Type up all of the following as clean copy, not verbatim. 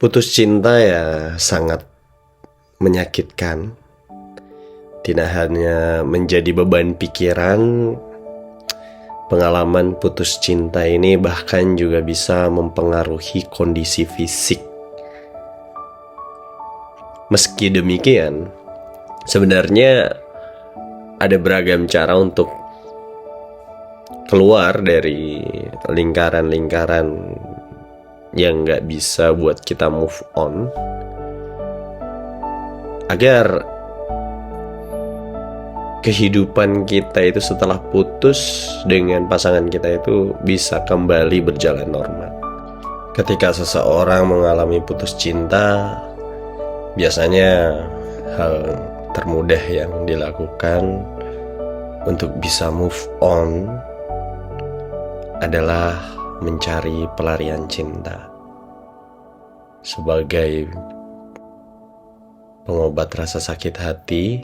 Putus cinta ya sangat menyakitkan. Tidak hanya menjadi beban pikiran, pengalaman putus cinta ini bahkan juga bisa mempengaruhi kondisi fisik. Meski demikian, sebenarnya ada beragam cara untuk keluar dari lingkaran-lingkaran yang gak bisa buat kita move on, agar kehidupan kita itu setelah putus dengan pasangan kita itu bisa kembali berjalan normal. Ketika seseorang mengalami putus cinta, biasanya hal termudah yang dilakukan untuk bisa move on adalah mencari pelarian cinta sebagai pengobat rasa sakit hati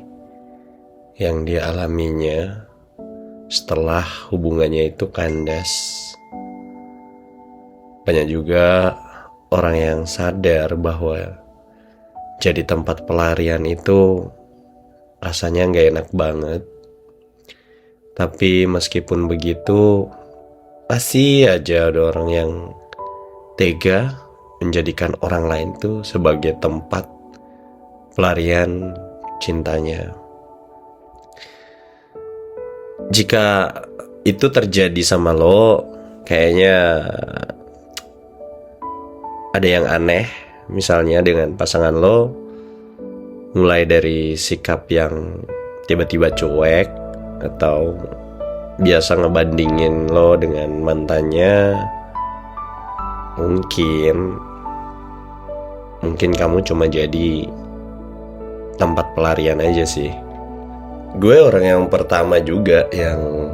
yang dialaminya setelah hubungannya itu kandas. Banyak juga orang yang sadar bahwa jadi tempat pelarian itu rasanya gak enak banget. Tapi meskipun begitu, masih aja ada orang yang tega menjadikan orang lain tuh sebagai tempat pelarian cintanya. Jika itu terjadi sama lo, kayaknya ada yang aneh. Misalnya dengan pasangan lo, mulai dari sikap yang tiba-tiba cuek, atau biasa ngebandingin lo dengan mantannya. Mungkin kamu cuma jadi tempat pelarian aja sih. Gue orang yang pertama juga yang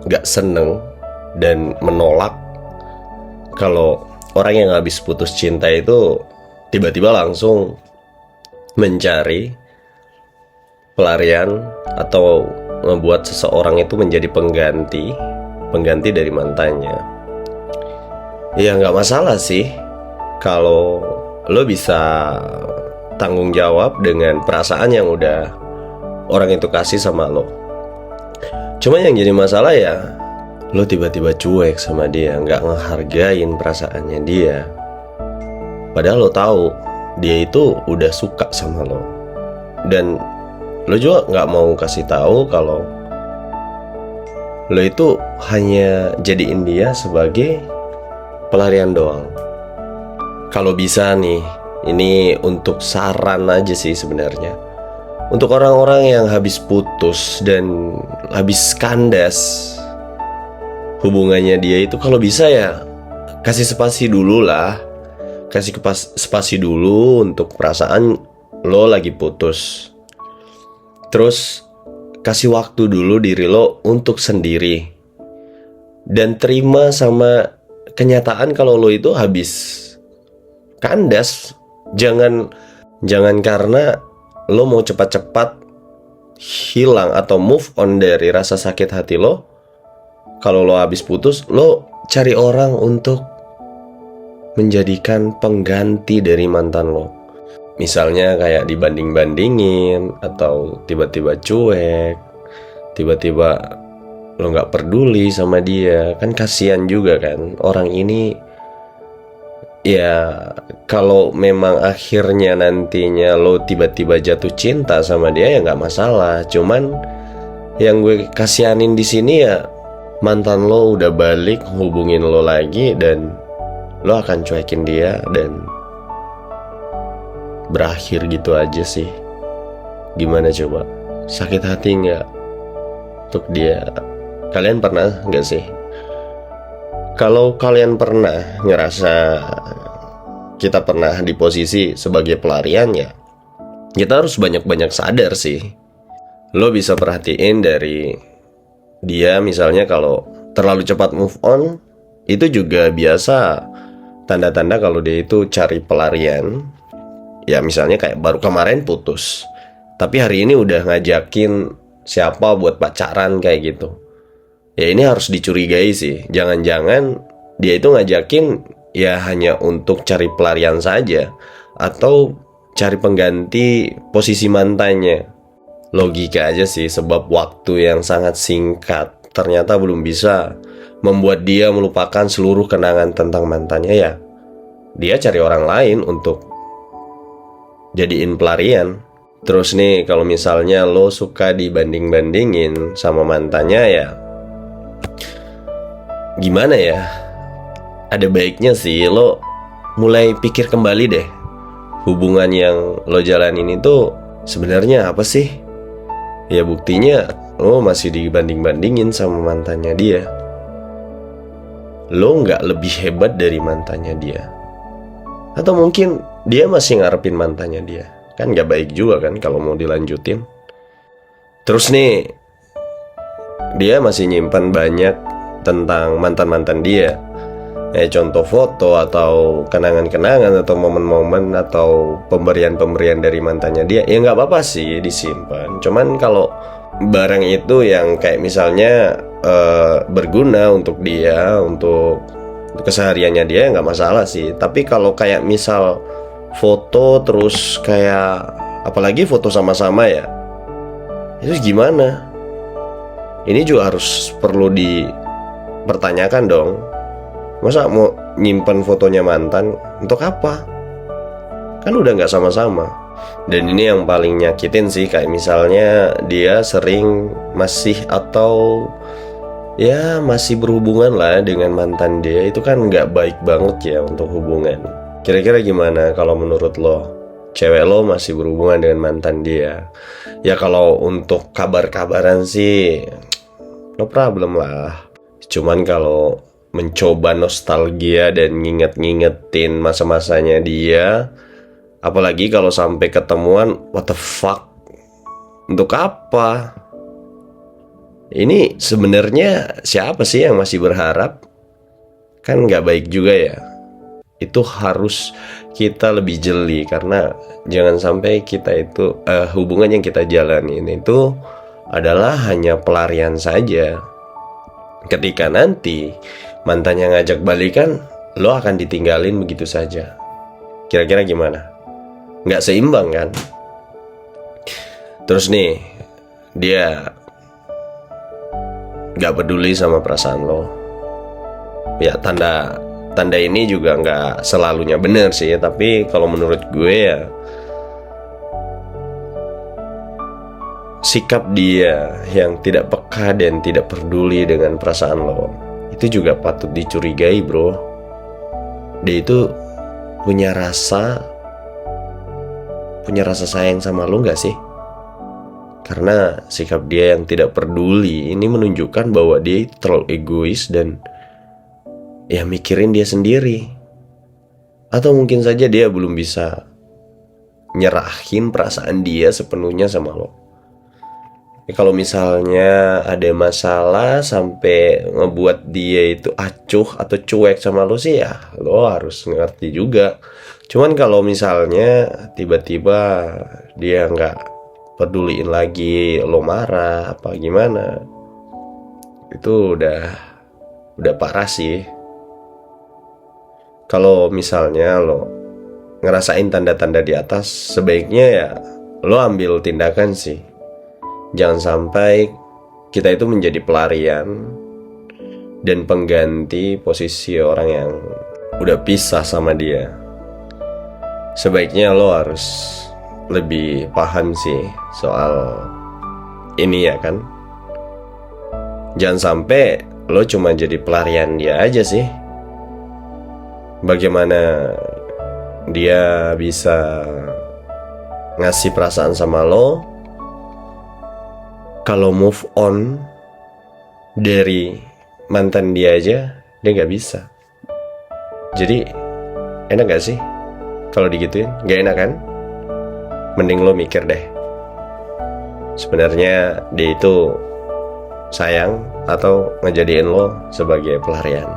gak seneng dan menolak kalau orang yang habis putus cinta itu tiba-tiba langsung mencari pelarian atau membuat seseorang itu menjadi pengganti dari mantannya. Ya gak masalah sih kalau lo bisa tanggung jawab dengan perasaan yang udah orang itu kasih sama lo. Cuma yang jadi masalah ya lo tiba-tiba cuek sama dia, gak ngehargain perasaannya dia. Padahal lo tahu dia itu udah suka sama lo, dan lo juga gak mau kasih tahu kalau lo itu hanya jadiin dia sebagai pelarian doang. Kalau bisa nih, ini untuk saran aja sih sebenarnya, untuk orang-orang yang habis putus dan habis kandas hubungannya dia itu, kalau bisa ya kasih spasi dulu lah. Kasih spasi dulu untuk perasaan lo lagi putus. Terus kasih waktu dulu diri lo untuk sendiri, dan terima sama kenyataan kalau lo itu habis kandas. Jangan karena lo mau cepat-cepat hilang atau move on dari rasa sakit hati lo, kalau lo habis putus, lo cari orang untuk menjadikan pengganti dari mantan lo. Misalnya kayak dibanding-bandingin, atau tiba-tiba cuek, tiba-tiba lo gak peduli sama dia. Kan kasihan juga kan orang ini. Ya kalau memang akhirnya nantinya lo tiba-tiba jatuh cinta sama dia, ya gak masalah. Cuman yang gue kasihanin di sini ya mantan lo udah balik hubungin lo lagi, dan lo akan cuekin dia dan berakhir gitu aja sih. Gimana coba? Sakit hati gak untuk dia? Kalian pernah gak sih? Kalau kalian pernah ngerasa kita pernah di posisi sebagai pelarian, ya kita harus banyak-banyak sadar sih. Lo bisa perhatiin dari dia, misalnya kalau terlalu cepat move on, itu juga biasa tanda-tanda kalau dia itu cari pelarian. Ya misalnya kayak baru kemarin putus, tapi hari ini udah ngajakin siapa buat pacaran kayak gitu. Ya ini harus dicurigai sih. Jangan-jangan dia itu ngajakin ya hanya untuk cari pelarian saja, atau cari pengganti posisi mantannya. Logika aja sih, sebab waktu yang sangat singkat ternyata belum bisa membuat dia melupakan seluruh kenangan tentang mantannya. Ya, dia cari orang lain untuk jadiin pelarian. Terus nih, kalau misalnya lo suka dibanding-bandingin sama mantannya, ya gimana ya, ada baiknya sih lo mulai pikir kembali deh, hubungan yang lo jalanin itu sebenarnya apa sih. Ya buktinya lo masih dibanding-bandingin sama mantannya dia. Lo nggak lebih hebat dari mantannya dia, atau mungkin dia masih ngarepin mantannya dia. Kan nggak baik juga kan kalau mau dilanjutin. Terus nih, dia masih nyimpan banyak tentang mantan-mantan dia, contoh foto atau kenangan-kenangan atau momen-momen atau pemberian-pemberian dari mantannya dia. Ya nggak apa-apa sih disimpan. Cuman kalau barang itu yang kayak misalnya berguna untuk dia, untuk kesehariannya dia, nggak masalah sih. Tapi kalau kayak misal foto terus kayak, apalagi foto sama-sama ya, itu gimana? Ini juga harus perlu dipertanyakan dong. Masa mau nyimpen fotonya mantan untuk apa? Kan udah gak sama-sama. Dan ini yang paling nyakitin sih, kayak misalnya dia sering masih atau ya masih berhubungan lah dengan mantan dia. Itu kan gak baik banget ya untuk hubungan. Kira-kira gimana kalau menurut lo? Cewek lo masih berhubungan dengan mantan dia? Ya kalau untuk kabar-kabaran sih no problem lah. Cuman kalau mencoba nostalgia dan nginget-ngingetin masa-masanya dia, apalagi kalau sampai ketemuan, what the fuck? Untuk apa? Ini sebenarnya siapa sih yang masih berharap? Kan nggak baik juga ya. Itu harus kita lebih jeli, karena jangan sampai kita itu hubungan yang kita jalanin itu adalah hanya pelarian saja. Ketika nanti mantannya ngajak balikan, lo akan ditinggalin begitu saja. Kira-kira gimana? Nggak seimbang kan? Terus nih, dia nggak peduli sama perasaan lo. Ya tanda ini juga nggak selalunya benar sih. Tapi kalau menurut gue ya, sikap dia yang tidak peka dan tidak peduli dengan perasaan lo, itu juga patut dicurigai, bro. Dia itu punya rasa sayang sama lo gak sih? Karena sikap dia yang tidak peduli ini menunjukkan bahwa dia terlalu egois dan ya mikirin dia sendiri. Atau mungkin saja dia belum bisa nyerahin perasaan dia sepenuhnya sama lo. Kalau misalnya ada masalah sampai ngebuat dia itu acuh atau cuek sama lo sih, ya lo harus ngerti juga. Cuman kalau misalnya tiba-tiba dia nggak peduliin lagi, lo marah apa gimana, itu udah parah sih. Kalau misalnya lo ngerasain tanda-tanda di atas, sebaiknya ya lo ambil tindakan sih. Jangan sampai kita itu menjadi pelarian dan pengganti posisi orang yang udah pisah sama dia. Sebaiknya lo harus lebih paham sih soal ini ya kan. Jangan sampai lo cuma jadi pelarian dia aja sih. Bagaimana dia bisa ngasih perasaan sama lo kalau move on dari mantan dia aja dia nggak bisa? Jadi enak gak sih kalau digituin? Gak enak kan? Mending lo mikir deh, sebenarnya dia itu sayang atau ngejadiin lo sebagai pelarian.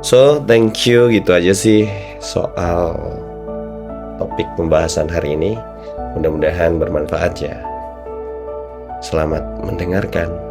So thank you, gitu aja sih soal topik pembahasan hari ini. Mudah-mudahan bermanfaat ya. Selamat mendengarkan.